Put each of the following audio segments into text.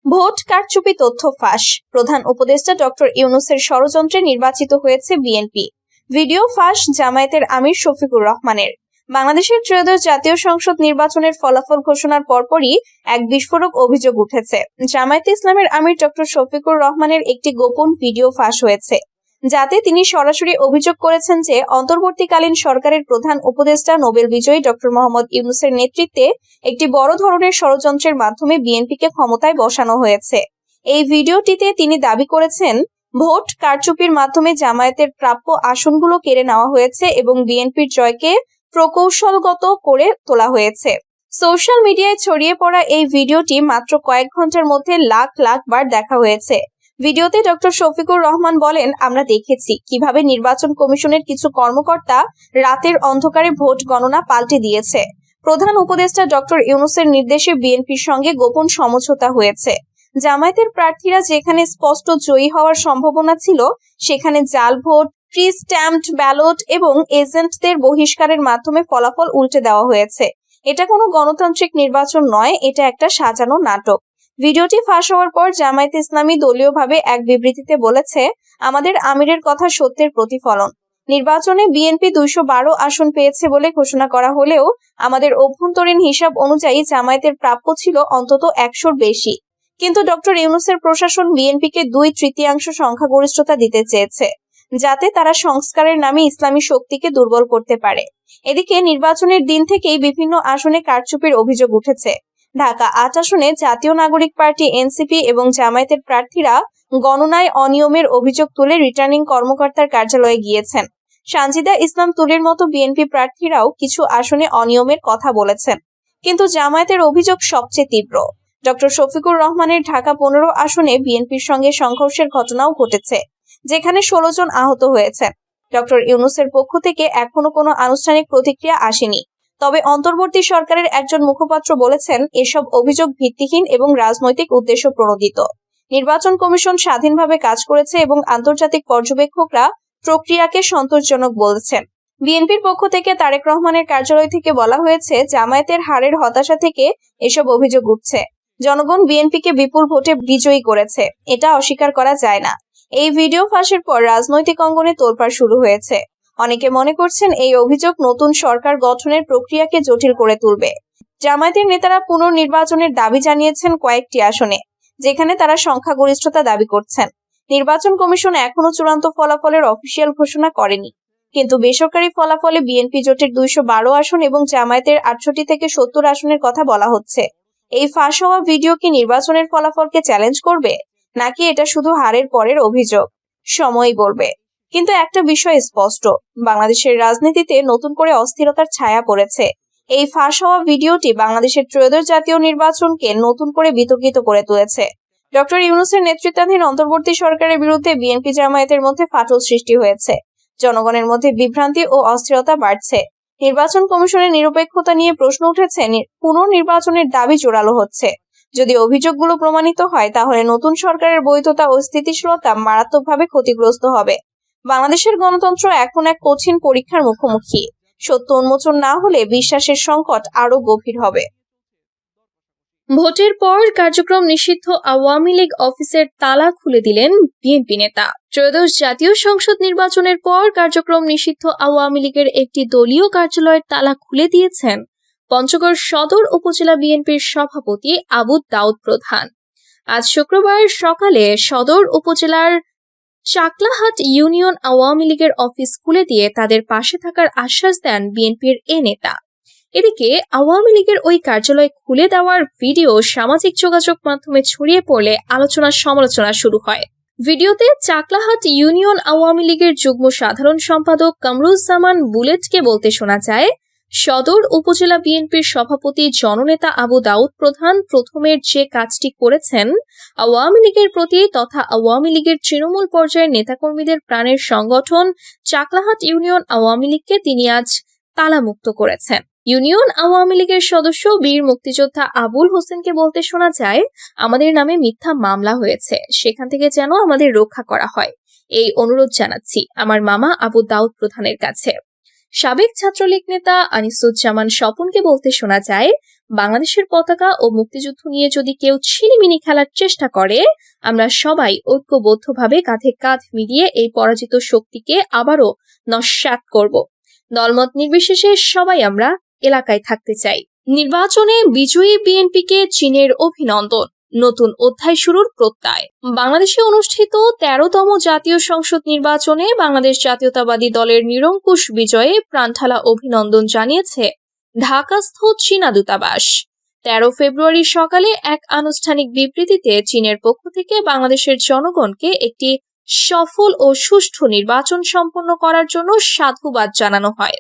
Vote কারচুপি তথ্য ফাঁস। প্রধান উপদেষ্টা ডক্টর ইউনূসের ষড়যন্ত্রে নির্বাচিত হয়েছে বিএনপি। ভিডিও ফাঁস জামায়াতের আমির শফিকুর রহমানের। বাংলাদেশের ত্রয়োদশ জাতীয় সংসদ নির্বাচনের ফলাফল ঘোষণার পরপরই এক বিস্ফোরক অভিযোগ উঠেছে। জামায়াতে ইসলামের আমির ডক্টর শফিকুর রহমানের একটি গোপন ভিডিও ফাঁস হয়েছে, যাতে তিনি সরাসরি অভিযোগ করেছেন যে অন্তর্বর্তীকালীন সরকারের প্রধান উপদেষ্টা নোবেল বিজয়ী ডক্টর মোহাম্মদ ইউনূসের নেতৃত্বে একটি বড় ধরনের ষড়যন্ত্রের মাধ্যমে বিএনপিকে ক্ষমতায় বসানো হয়েছে। এই ভিডিওটিতে তিনি দাবি করেছেন, ভোট কারচুপির মাধ্যমে জামায়াতের প্রাপ্য আসনগুলো কেড়ে নেওয়া হয়েছে এবং বিএনপির জয়কে প্রকৌশলগত করে তোলা হয়েছে। সোশ্যাল মিডিয়ায় ছড়িয়ে পড়া এই ভিডিওটি মাত্র কয়েক ঘন্টার মধ্যে লাখ লাখ বার দেখা হয়েছে। ভিডিওতে ডক্টর শফিকুর রহমান বলেন, আমরা দেখেছি কিভাবে নির্বাচন কমিশনের কিছু কর্মকর্তা রাতের অন্ধকারে ভোট গণনা পাল্টে দিয়েছে। প্রধান উপদেষ্টা ডক্টর ইউনূসের নির্দেশে বিএনপির সঙ্গে গোপন সমঝোতা হয়েছে। জামায়াতের প্রার্থীরা যেখানে স্পষ্ট জয়ী হওয়ার সম্ভাবনা ছিল, সেখানে জাল ভোট, প্রি স্ট্যাম্পড ব্যালট এবং এজেন্টদের বহিষ্কারের মাধ্যমে ফলাফল উল্টে দেওয়া হয়েছে। এটা কোনো গণতান্ত্রিক নির্বাচন নয়, এটা একটা সাজানো নাটক। ভিডিওটি ফাঁস হওয়ার পর জামায়াতে ইসলামী দলীয়ভাবে এক বিবৃতিতে বলেছে, আমাদের আমিরের কথা সত্যের প্রতিফলন। নির্বাচনে বিএনপি 212 আসন পেয়েছে বলে ঘোষণা করা হলেও আমাদের অভ্যন্তরীণ হিসাব অনুযায়ী জামায়াতের প্রাপ্য ছিল অন্তত 100-র বেশি। কিন্তু ডক্টর ইউনূসের প্রশাসন বিএনপিকে 2/3 সংখ্যাগরিষ্ঠতা দিতে চেয়েছে, যাতে তারা সংস্কারের নামে ইসলামী শক্তিকে দুর্বল করতে পারে। এদিকে নির্বাচনের দিন থেকেই বিভিন্ন আসনে কারচুপির অভিযোগ উঠেছে। ঢাকা 8 আসনে জাতীয় নাগরিক পার্টি এনসিপি এবং জামায়াতের প্রার্থীরা গণনায় অনিয়মের অভিযোগ তুলে রিটার্নিং কর্মকর্তার কার্যালয়ে গিয়েছেন। সানজিদা ইসলাম তুলির মতো বিএনপি প্রার্থীরাও কিছু আসনে অনিয়মের কথা বলেছেন, কিন্তু জামায়াতের অভিযোগ সবচেয়ে তীব্র। ডক্টর শফিকুর রহমানের ঢাকা 15 আসনে বিএনপির সঙ্গে সংঘর্ষের ঘটনাও ঘটেছে, যেখানে 16 জন আহত হয়েছেন। ডক্টর ইউনূসের পক্ষ থেকে এখনো কোনো আনুষ্ঠানিক প্রতিক্রিয়া আসেনি, তবে অন্তর্বর্তী সরকারের একজন মুখপাত্র বলেছেন, এসব অভিযোগ ভিত্তিহীন এবং রাজনৈতিক উদ্দেশ্য প্রণোদিত। নির্বাচন কমিশন স্বাধীনভাবে কাজ করেছে এবং আন্তর্জাতিক পর্যবেক্ষকরা প্রক্রিয়াকে সন্তোষজনক বলেছেন। বিএনপির পক্ষ থেকে তারেক রহমানের কার্যালয় থেকে বলা হয়েছে, জামায়াতের হারের হতাশা থেকে এসব অভিযোগ উঠছে। জনগণ বিএনপিকে বিপুল ভোটে বিজয়ী করেছে, এটা অস্বীকার করা যায় না। এই ভিডিও ফাঁসের পর রাজনৈতিক অঙ্গনে তোলপাড় শুরু হয়েছে। অনেকে মনে করছেন, এই অভিযোগ নতুন সরকার গঠনের প্রক্রিয়াকে জটিল করে তুলবে। জামায়াতের নেতারা পুনর্নির্বাচনের দাবি জানিয়েছেন কয়েকটি আসনে, যেখানে তারা সংখ্যাগরিষ্ঠতা দাবি করছেন। নির্বাচন কমিশন এখনো চূড়ান্ত ফলাফলের অফিসিয়াল ঘোষণা করেনি, কিন্তু বেসরকারি ফলাফলে বিএনপি জোটের 212 আসন এবং জামায়াতের 68 থেকে 70 আসনের কথা বলা হচ্ছে। এই ফাঁস হওয়া ভিডিও কি নির্বাচনের ফলাফলকে চ্যালেঞ্জ করবে, নাকি এটা শুধু হারের পরের অভিযোগ? সময়ই বলবে। কিন্তু একটা বিষয় স্পষ্ট, বাংলাদেশের রাজনীতিতে নতুন করে অস্থিরতার ছায়া পড়েছে। এই ফাঁস হওয়া ভিডিওটি বাংলাদেশের ত্রয়োদশ জাতীয় নির্বাচনকে নতুন করে বিতর্কিত করে তুলেছে। ডক্টর ইউনূসের নেতৃত্বাধীন অন্তর্বর্তী সরকারের বিরুদ্ধে বিএনপি জামায়াতের মধ্যে ফাটল সৃষ্টি হয়েছে। জনগণের মধ্যে বিভ্রান্তি ও অস্থিরতা বাড়ছে। নির্বাচন কমিশনের নিরপেক্ষতা নিয়ে প্রশ্ন উঠেছে, পুনর্নির্বাচনের দাবি জোরালো হচ্ছে। যদি অভিযোগগুলো প্রমাণিত হয়, তাহলে নতুন সরকারের বৈধতা ও স্থিতিশীলতা মারাত্মকভাবে ক্ষতিগ্রস্ত হবে। বাংলাদেশের গণতন্ত্র এখন এক কঠিন পরীক্ষার মুখোমুখি। সত্য উন্মোচন না হলে বিশ্বাসের সংকট আরো গভীর হবে। ভোটের পর কার্যক্রম নিষিদ্ধ আওয়ামী লীগ অফিসের তালা খুলে দিলেন বিএনপি নেতা। ত্রয়োদশ জাতীয় সংসদ নির্বাচনের পর কার্যক্রম নিষিদ্ধ আওয়ামী লীগের একটি দলীয় কার্যালয়ের তালা খুলে দিয়েছেন পঞ্চগড় সদর উপজেলা বিএনপির সভাপতি আবু দাউদ প্রধান। আজ শুক্রবার সকালে সদর উপজেলার চাকলাহাট ইউনিয়ন আওয়ামী লীগের অফিস খুলে দিয়ে তাদের পাশে থাকার আশ্বাস দেন বিএনপির এ নেতা। এদিকে আওয়ামী লীগের ওই কার্যালয় খুলে দেওয়ার ভিডিও সামাজিক যোগাযোগ মাধ্যমে ছড়িয়ে পড়লে আলোচনা সমালোচনা শুরু হয়। ভিডিওতে চাকলাহাট ইউনিয়ন আওয়ামী লীগের যুগ্ম সাধারণ সম্পাদক কামরুজ্জামান বুলেটকে বলতে শোনা যায়, সদর উপজেলা বিএনপির সভাপতি জননেতা আবু দাউদ প্রধান প্রথমের যে কাজটি করেছেন, আওয়ামী লীগের প্রতি তথা আওয়ামী লীগের তৃণমূল পর্যায়ের নেতাকর্মীদের প্রাণের সংগঠন চাকলাহাট ইউনিয়ন আওয়ামী লীগকে তিনি আজ তালামুক্ত করেছেন। ইউনিয়ন আওয়ামী লীগের সদস্য বীর মুক্তিযোদ্ধা আবুল হোসেনকে বলতে শোনা যায়, আমাদের নামে মিথ্যা মামলা হয়েছে, সেখান থেকে যেন আমাদের রক্ষা করা হয়, এই অনুরোধ জানাচ্ছি আমার মামা আবু দাউদ প্রধানের কাছে। সাবেক ছাত্রলীগ নেতা আনিসুজ্জামান স্বপনকে বলতে শোনা যায়, বাংলাদেশের পতাকা ও মুক্তিযুদ্ধ নিয়ে যদি কেউ ছিনিমিনি খেলার চেষ্টা করে, আমরা সবাই ঐক্যবদ্ধভাবে কাঁধে কাঁধ মিলিয়ে এই পরাজিত শক্তিকে আবারও নস্যাৎ করব। দলমত নির্বিশেষে সবাই আমরা এলাকায় থাকতে চাই। নির্বাচনে বিজয়ী বিএনপিকে চীনের অভিনন্দন, নতুন অধ্যায় শুরুর প্রত্যয়। বাংলাদেশে অনুষ্ঠিত 13তম জাতীয় সংসদ নির্বাচনে বাংলাদেশ জাতীয়তাবাদী দলের নিরঙ্কুশ বিজয়ে প্রাণঢালা অভিনন্দন জানিয়েছে ঢাকাস্থ চীনা দূতাবাস। 13 ফেব্রুয়ারি সকালে এক আনুষ্ঠানিক বিবৃতিতে চীনের পক্ষ থেকে বাংলাদেশের জনগণকে একটি সফল ও সুষ্ঠু নির্বাচন সম্পন্ন করার জন্য সাধুবাদ জানানো হয়।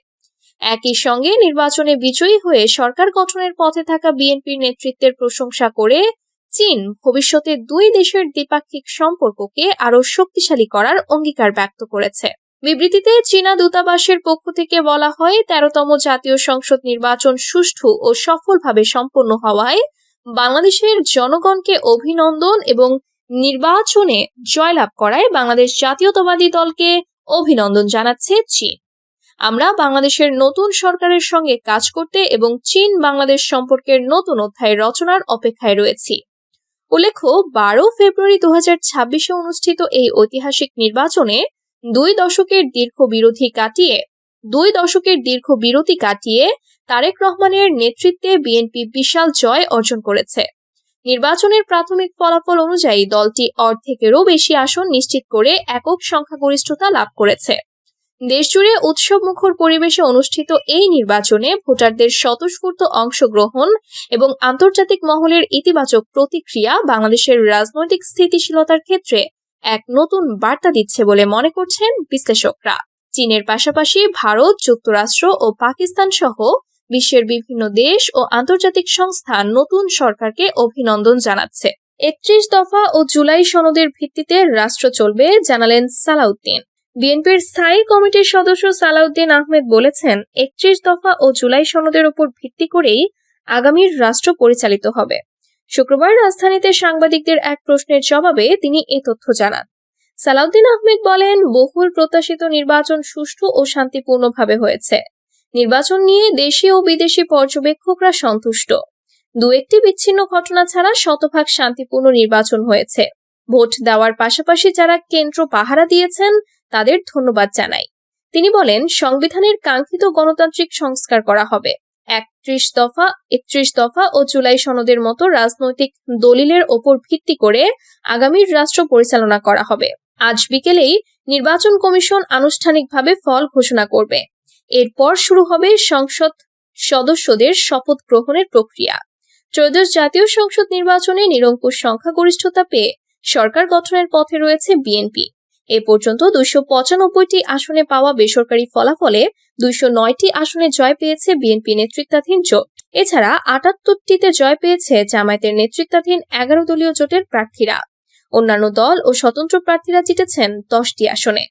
একই সঙ্গে নির্বাচনে বিজয়ী হয়ে সরকার গঠনের পথে থাকা বিএনপির নেতৃত্বের প্রশংসা করে চীন ভবিষ্যতে দুই দেশের দ্বিপাক্ষিক সম্পর্ককে আরও শক্তিশালী করার অঙ্গীকার ব্যক্ত করেছে। বিবৃতিতে চীনা দূতাবাসের পক্ষ থেকে বলা হয়, 13তম জাতীয় সংসদ নির্বাচন সুষ্ঠু ও সফলভাবে সম্পন্ন হওয়ায় বাংলাদেশের জনগণকে অভিনন্দন এবং নির্বাচনে জয়লাভ করায় বাংলাদেশ জাতীয়তাবাদী দলকে অভিনন্দন জানাচ্ছে চীন। আমরা বাংলাদেশের নতুন সরকারের সঙ্গে কাজ করতে এবং চীন বাংলাদেশ সম্পর্কের নতুন অধ্যায় রচনার অপেক্ষায় রয়েছি। উল্লেখ্য, 12 ফেব্রুয়ারি 2026-এ অনুষ্ঠিত এই ঐতিহাসিক নির্বাচনে দুই দশকের দীর্ঘ বিরতি কাটিয়ে তারেক রহমানের নেতৃত্বে বিএনপি বিশাল জয় অর্জন করেছে। নির্বাচনের প্রাথমিক ফলাফল অনুযায়ী দলটি অর্ধেকেরও বেশি আসন নিশ্চিত করে একক সংখ্যাগরিষ্ঠতা লাভ করেছে। দেশজুড়ে উৎসবমুখর পরিবেশে অনুষ্ঠিত এই নির্বাচনে ভোটারদের স্বতঃস্ফূর্ত অংশগ্রহণ এবং আন্তর্জাতিক মহলের ইতিবাচক প্রতিক্রিয়া বাংলাদেশের রাজনৈতিক স্থিতিশীলতার ক্ষেত্রে এক নতুন বার্তা দিচ্ছে বলে মনে করছেন বিশ্লেষকরা। চীনের পাশাপাশি ভারত, যুক্তরাষ্ট্র ও পাকিস্তান সহ বিশ্বের বিভিন্ন দেশ ও আন্তর্জাতিক সংস্থা নতুন সরকারকে অভিনন্দন জানাচ্ছে। 31 দফা ও জুলাই সনদের ভিত্তিতে রাষ্ট্র চলবে, জানালেন সালাউদ্দিন। বিএনপির স্থায়ী কমিটির সদস্য সালাউদ্দিন আহমেদ বলেছেন, 31 দফা ও জুলাই সনদের উপর ভিত্তি করেই আগামীর রাষ্ট্র পরিচালিত হবে। শুক্রবার রাজধানীতে সাংবাদিকদের এক প্রশ্নের জবাবে তিনি এ তথ্য জানান। সালাউদ্দিন আহমেদ বলেন, বহুল প্রত্যাশিত নির্বাচন সুষ্ঠু ও শান্তিপূর্ণভাবে হয়েছে। নির্বাচন নিয়ে দেশি ও বিদেশি পর্যবেক্ষকরা সন্তুষ্ট। দু একটি বিচ্ছিন্ন ঘটনা ছাড়া শতভাগ শান্তিপূর্ণ নির্বাচন হয়েছে। ভোট দেওয়ার পাশাপাশি যারা কেন্দ্র পাহারা দিয়েছেন তাদের ধন্যবাদ জানাই। তিনি বলেন, সংবিধানের কাঙ্ক্ষিত গণতান্ত্রিক সংস্কার করা হবে। 31 দফা ও জুলাই সনদের মতো রাজনৈতিক দলিলের ওপর ভিত্তি করে আগামীর রাষ্ট্র পরিচালনা করা হবে। আজ বিকেলেই নির্বাচন কমিশন আনুষ্ঠানিকভাবে ফল ঘোষণা করবে। এরপর শুরু হবে সংসদ সদস্যদের শপথ গ্রহণের প্রক্রিয়া। ত্রয়োদশ জাতীয় সংসদ নির্বাচনে নিরঙ্কুশ সংখ্যাগরিষ্ঠতা পেয়ে সরকার গঠনের পথে রয়েছে বিএনপি। এ পর্যন্ত 295টি আসনে পাওয়া বেসরকারি ফলাফলে 209টি আসনে জয় পেয়েছে বিএনপি নেতৃত্বাধীন জোট। এছাড়া 78টিতে জয় পেয়েছে জামায়াতের নেতৃত্বাধীন 11 দলীয় জোটের প্রার্থীরা। অন্যান্য দল ও স্বতন্ত্র প্রার্থীরা জিতেছেন 10টি আসনে।